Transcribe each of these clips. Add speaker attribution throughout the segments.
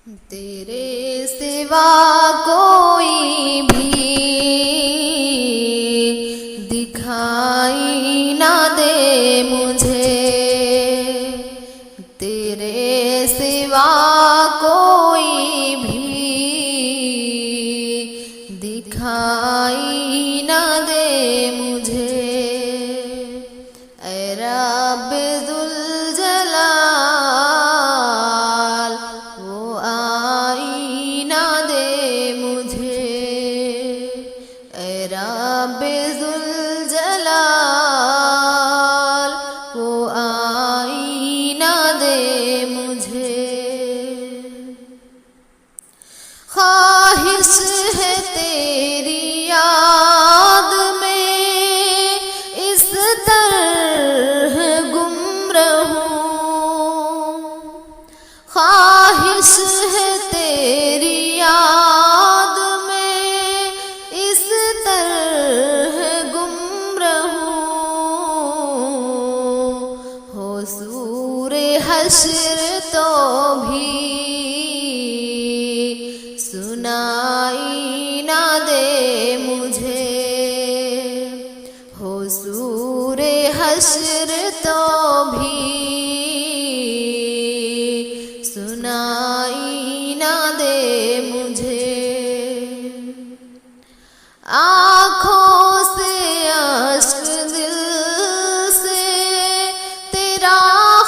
Speaker 1: तेरे सिवा कोई भी दिखाई ना दे मुझे, तेरे सिवा कोई भी दिखाई ना दे मुझे। ऐ रब जुल जलाल वो आई ना दे मुझे, ऐ रब जुल जलाल वो आई ना दे मुझे। ख्वाहिश है तेरी याद में इस तरह गुम रहूं, ख्वाहिश है तेरी याद में इस तरह गुम रहूं। हो सूरे हश्र तो भी सुनाई ना दे मुझे, हो सूरे हश्र तो भी सुनाई ना दे मुझे। आँखों से अश्क दिल से तेरा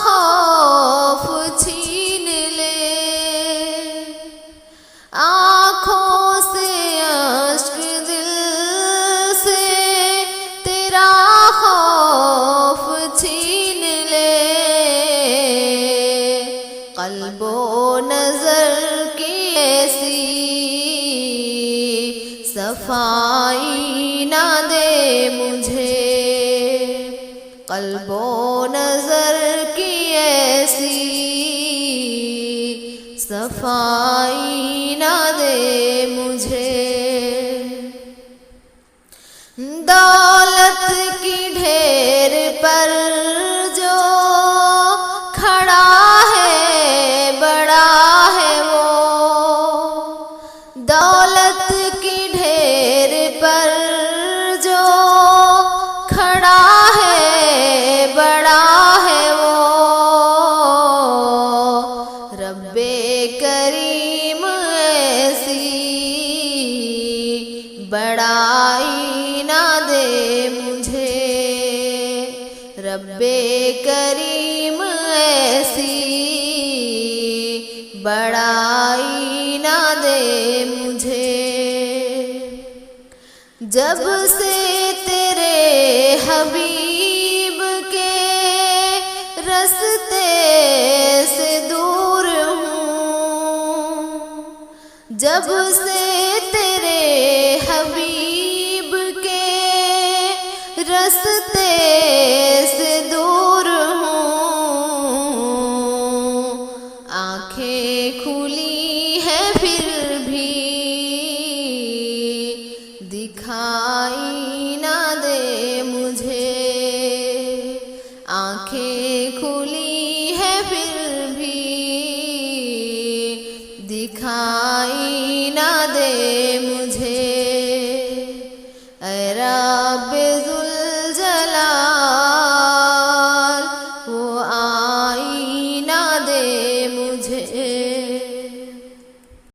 Speaker 1: खौफ छीन ले, आँखों से अश्क दिल से तेरा खौफ छीन ले। क़ल्बो नज़र की ऐसी सफाई ना दे मुझे, क़ल्बो नज़र की ऐसी सफाई ना दे मुझे। दौलत की ढेर पर जो खड़ा है बड़ा है वो, दौलत की ढेर पर जो खड़ा है बड़ा है वो। रब्बे करीम ऐसी बड़ाई ना दे मुझे, रब्बे करीम ऐसी बड़ाई ना दे मुझे। जब से तेरे हबीब के रस्ते से दूर हूँ, जब से तेरे हबीब के रस्ते से दूर हूँ। आँखें खुली है फिर भी दिखाई ना दे मुझे, आँखें खुली है फिर भी दिखाई